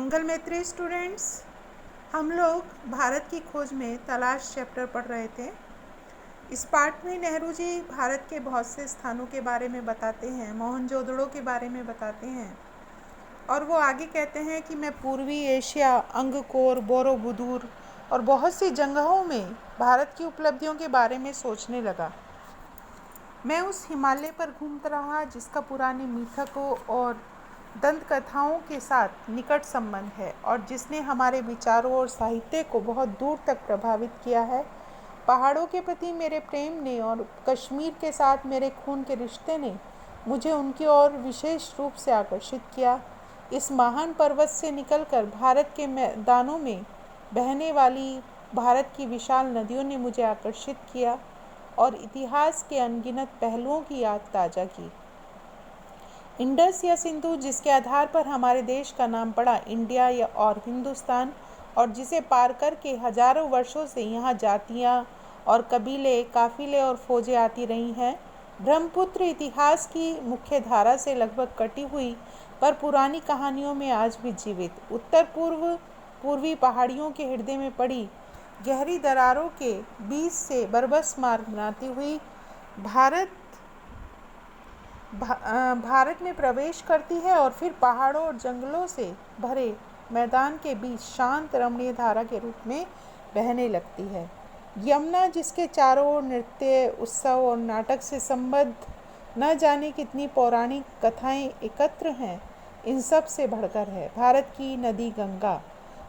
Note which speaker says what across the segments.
Speaker 1: मंगल मैत्री स्टूडेंट्स, हम लोग भारत की खोज में तलाश चैप्टर पढ़ रहे थे। इस पाठ में नेहरू जी भारत के बहुत से स्थानों के बारे में बताते हैं, मोहनजोदड़ो के बारे में बताते हैं और वो आगे कहते हैं कि मैं पूर्वी एशिया, अंगकोर, बोरोबुदूर और बहुत सी जगहों में भारत की उपलब्धियों के बारे में सोचने लगा। मैं उस हिमालय पर घूमता रहा जिसका पुराने मिथकों और दंत कथाओं के साथ निकट संबंध है और जिसने हमारे विचारों और साहित्य को बहुत दूर तक प्रभावित किया है। पहाड़ों के प्रति मेरे प्रेम ने और कश्मीर के साथ मेरे खून के रिश्ते ने मुझे उनकी ओर विशेष रूप से आकर्षित किया। इस महान पर्वत से निकलकर भारत के मैदानों में बहने वाली भारत की विशाल नदियों ने मुझे आकर्षित किया और इतिहास के अनगिनत पहलुओं की याद ताज़ा की। इंडस या सिंधु, जिसके आधार पर हमारे देश का नाम पड़ा इंडिया या और हिंदुस्तान, और जिसे पार करके हजारों वर्षों से यहाँ जातियाँ और कबीले, काफिले और फौजें आती रही हैं। ब्रह्मपुत्र इतिहास की मुख्य धारा से लगभग कटी हुई पर पुरानी कहानियों में आज भी जीवित, उत्तर पूर्वी पहाड़ियों के हृदय में पड़ी गहरी दरारों के बीच से बरबस मार्ग बनाती हुई भारत में प्रवेश करती है और फिर पहाड़ों और जंगलों से भरे मैदान के बीच शांत रमणीय धारा के रूप में बहने लगती है। यमुना, जिसके चारों ओर नृत्य, उत्सव और नाटक से संबद्ध न जाने कितनी पौराणिक कथाएं एकत्र हैं, इन सब से बढ़कर है। भारत की नदी गंगा,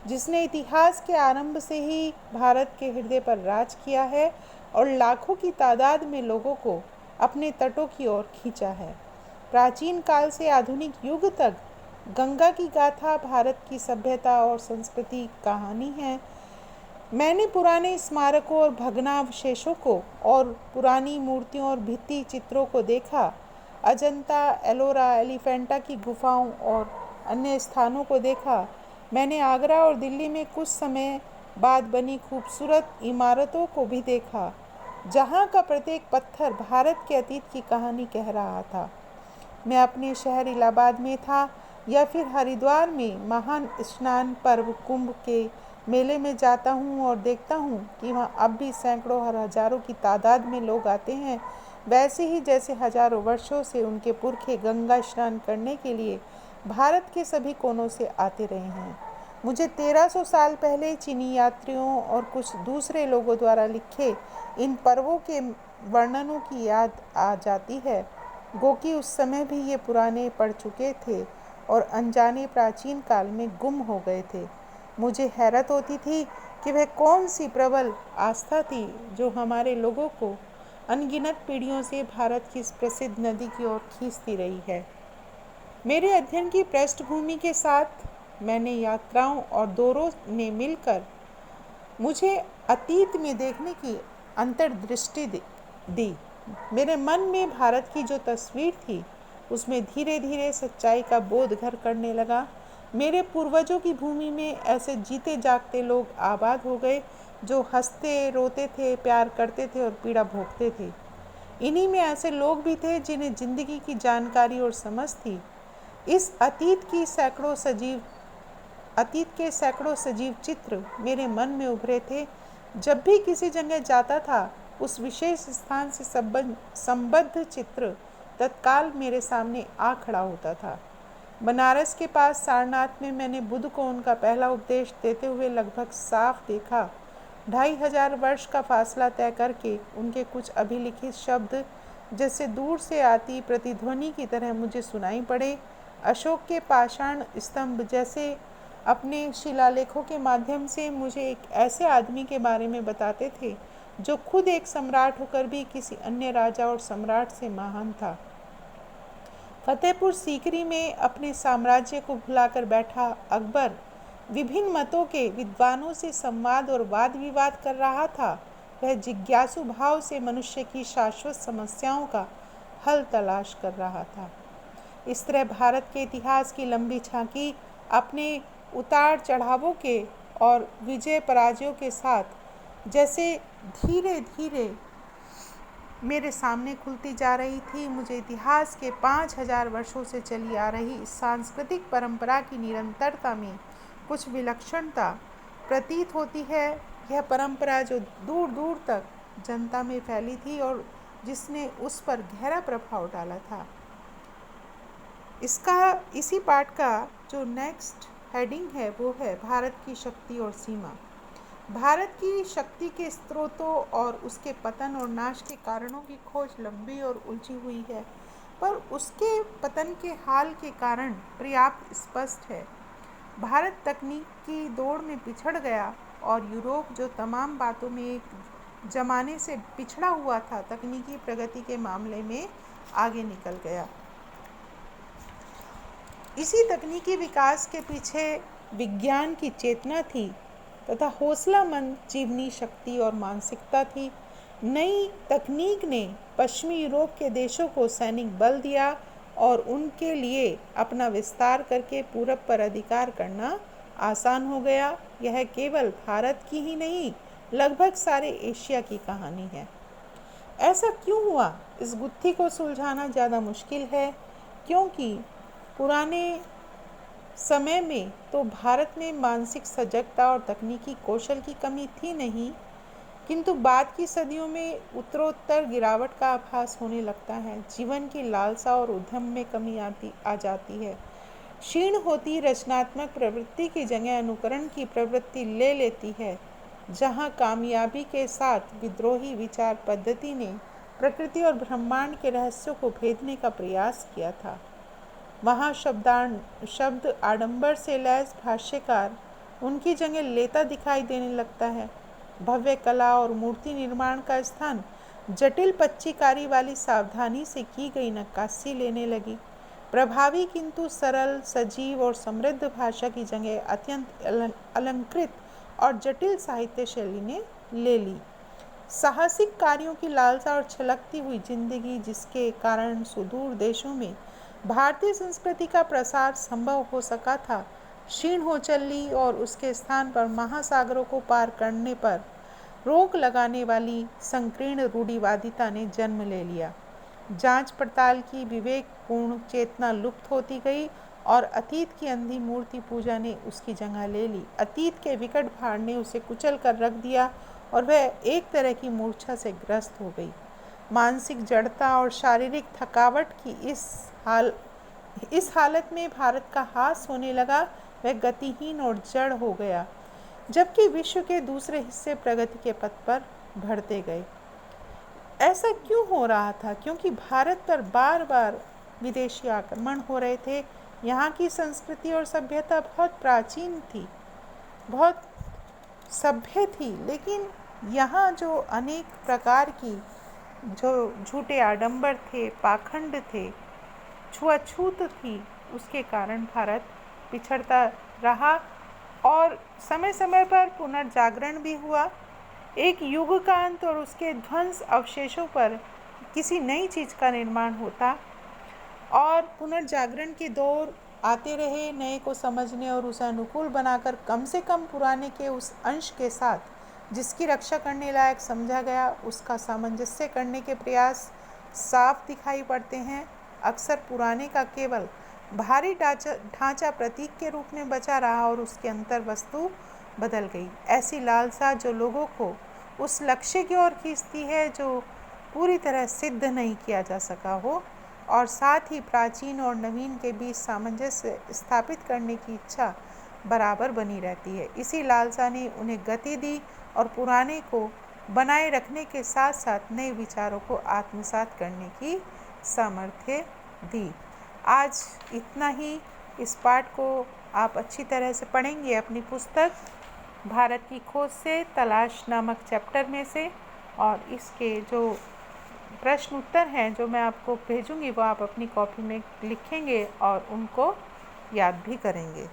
Speaker 1: जिसने इतिहास के आरंभ से ही भारत के हृदय पर राज किया है और लाखों की तादाद में लोगों को अपने तटों की ओर खींचा है। प्राचीन काल से आधुनिक युग तक गंगा की गाथा भारत की सभ्यता और संस्कृति कहानी है। मैंने पुराने स्मारकों और भग्नावशेषों को और पुरानी मूर्तियों और भित्ति चित्रों को देखा। अजंता, एलोरा, एलिफेंटा की गुफाओं और अन्य स्थानों को देखा। मैंने आगरा और दिल्ली में कुछ समय बाद बनी खूबसूरत इमारतों को भी देखा, जहाँ का प्रत्येक पत्थर भारत के अतीत की कहानी कह रहा था। मैं अपने शहर इलाहाबाद में था या फिर हरिद्वार में महान स्नान पर्व कुंभ के मेले में जाता हूँ और देखता हूँ कि वहाँ अब भी सैकड़ों और हजारों की तादाद में लोग आते हैं, वैसे ही जैसे हजारों वर्षों से उनके पुरखे गंगा स्नान करने के लिए भारत के सभी कोनों से आते रहे हैं। मुझे 1300 साल पहले चीनी यात्रियों और कुछ दूसरे लोगों द्वारा लिखे इन पर्वों के वर्णनों की याद आ जाती है, गोकि उस समय भी ये पुराने पड़ चुके थे और अनजाने प्राचीन काल में गुम हो गए थे। मुझे हैरत होती थी कि वह कौन सी प्रबल आस्था थी जो हमारे लोगों को अनगिनत पीढ़ियों से भारत की इस प्रसिद्ध नदी की ओर खींचती रही है। मेरे अध्ययन की पृष्ठभूमि के साथ मैंने यात्राओं और दौरों ने मिलकर मुझे अतीत में देखने की अंतर्दृष्टि दी। मेरे मन में भारत की जो तस्वीर थी उसमें धीरे धीरे सच्चाई का बोध घर करने लगा। मेरे पूर्वजों की भूमि में ऐसे जीते जागते लोग आबाद हो गए जो हंसते, रोते थे, प्यार करते थे और पीड़ा भोगते थे। इन्हीं में ऐसे लोग भी थे जिन्हें जिंदगी की जानकारी और समझ थी। इस अतीत के सैकड़ों सजीव चित्र मेरे मन में उभरे थे। जब भी किसी जगह जाता था, उस विशेष स्थान से संबद्ध चित्र तत्काल मेरे सामने आ खड़ा होता था। बनारस के पास सारनाथ में मैंने बुद्ध को उनका पहला उपदेश देते हुए लगभग साफ देखा। 2500 वर्ष का फासला तय करके उनके कुछ अभिलिखित शब्द जैसे दूर से आती प्रतिध्वनि की तरह मुझे सुनाई पड़े। अशोक के पाषाण स्तंभ जैसे अपने शिलालेखों के माध्यम से मुझे एक ऐसे आदमी के बारे में बताते थे जो खुद एक सम्राट होकर भी किसी अन्य राजा और सम्राट से महान था। फतेहपुर सीकरी में अपने साम्राज्य को भुलाकर बैठा अकबर विभिन्न मतों के विद्वानों से संवाद और वाद विवाद कर रहा था। वह जिज्ञासु भाव से मनुष्य की शाश्वत समस्याओं का हल तलाश कर रहा था। इस तरह भारत के इतिहास की लंबी झांकी अपने उतार चढ़ावों के और विजय पराजयों के साथ जैसे धीरे धीरे मेरे सामने खुलती जा रही थी। मुझे इतिहास के 5000 वर्षों से चली आ रही इस सांस्कृतिक परंपरा की निरंतरता में कुछ विलक्षणता प्रतीत होती है। यह परंपरा जो दूर दूर तक जनता में फैली थी और जिसने उस पर गहरा प्रभाव डाला था। इसी पाठ का जो नेक्स्ट हेडिंग है वो है भारत की शक्ति और सीमा। भारत की शक्ति के स्रोतों और उसके पतन और नाश के कारणों की खोज लंबी और उलझी हुई है, पर उसके पतन के हाल के कारण पर्याप्त स्पष्ट है। भारत तकनीक की दौड़ में पिछड़ गया और यूरोप जो तमाम बातों में एक जमाने से पिछड़ा हुआ था, तकनीकी प्रगति के मामले में आगे निकल गया। इसी तकनीकी विकास के पीछे विज्ञान की चेतना थी तथा हौसलामंद जीवनी शक्ति और मानसिकता थी। नई तकनीक ने पश्चिमी यूरोप के देशों को सैनिक बल दिया और उनके लिए अपना विस्तार करके पूरब पर अधिकार करना आसान हो गया। यह केवल भारत की ही नहीं, लगभग सारे एशिया की कहानी है। ऐसा क्यों हुआ? इस गुत्थी को सुलझाना ज़्यादा मुश्किल है, क्योंकि पुराने समय में तो भारत में मानसिक सजगता और तकनीकी कौशल की कमी थी नहीं, किंतु बाद की सदियों में उत्तरोत्तर गिरावट का आभास होने लगता है। जीवन की लालसा और उद्यम में कमी आ जाती है। क्षीण होती रचनात्मक प्रवृत्ति की जगह अनुकरण की प्रवृत्ति ले लेती है। जहाँ कामयाबी के साथ विद्रोही विचार पद्धति ने प्रकृति और ब्रह्मांड के रहस्यों को भेदने का प्रयास किया था, वहाँ शब्द आडंबर से लैस भाष्यकार उनकी जगह लेता दिखाई देने लगता है। भव्य कला और मूर्ति निर्माण का स्थान जटिल पच्चीकारी वाली सावधानी से की गई नक्काशी लेने लगी। प्रभावी किंतु सरल, सजीव और समृद्ध भाषा की जगह अत्यंत अलंकृत और जटिल साहित्य शैली ने ले ली। साहसिक कार्यों की लालसा और छलकती हुई जिंदगी, जिसके कारण सुदूर देशों में भारतीय संस्कृति का प्रसार संभव हो सका था, क्षीण हो चली और उसके स्थान पर महासागरों को पार करने पर रोक लगाने वाली संकीर्ण रूढ़िवादिता ने जन्म ले लिया। जांच पड़ताल की विवेकपूर्ण चेतना लुप्त होती गई और अतीत की अंधी मूर्ति पूजा ने उसकी जगह ले ली। अतीत के विकट भार ने उसे कुचल कर रख दिया और वह एक तरह की मूर्छा से ग्रस्त हो गई। मानसिक जड़ता और शारीरिक थकावट की इस हालत में भारत का हास होने लगा। वह गतिहीन और जड़ हो गया, जबकि विश्व के दूसरे हिस्से प्रगति के पथ पर बढ़ते गए। ऐसा क्यों हो रहा था? क्योंकि भारत पर बार बार विदेशी आक्रमण हो रहे थे। यहाँ की संस्कृति और सभ्यता बहुत प्राचीन थी, बहुत सभ्य थी, लेकिन यहाँ जो अनेक प्रकार की जो झूठे आडंबर थे, पाखंड थे, छुआछूत थी, उसके कारण भारत पिछड़ता रहा और समय समय पर पुनर्जागरण भी हुआ। एक युग का अंत और उसके ध्वंस अवशेषों पर किसी नई चीज़ का निर्माण होता और पुनर्जागरण के दौर आते रहे, नए को समझने और उसे अनुकूल बनाकर कम से कम पुराने के उस अंश के साथ जिसकी रक्षा करने लायक समझा गया, उसका सामंजस्य करने के प्रयास साफ दिखाई पड़ते हैं। अक्सर पुराने का केवल भारी ढांचा प्रतीक के रूप में बचा रहा और उसके अंतर वस्तु बदल गई। ऐसी लालसा जो लोगों को उस लक्ष्य की ओर खींचती है जो पूरी तरह सिद्ध नहीं किया जा सका हो, और साथ ही प्राचीन और नवीन के बीच सामंजस्य स्थापित करने की इच्छा बराबर बनी रहती है। इसी लालसा ने उन्हें गति दी और पुराने को बनाए रखने के साथ साथ नए विचारों को आत्मसात करने की सामर्थ्य दी। आज इतना ही। इस पाठ को आप अच्छी तरह से पढ़ेंगे अपनी पुस्तक भारत की खोज से तलाश नामक चैप्टर में से, और इसके जो प्रश्न उत्तर हैं जो मैं आपको भेजूंगी वो आप अपनी कॉपी में लिखेंगे और उनको याद भी करेंगे।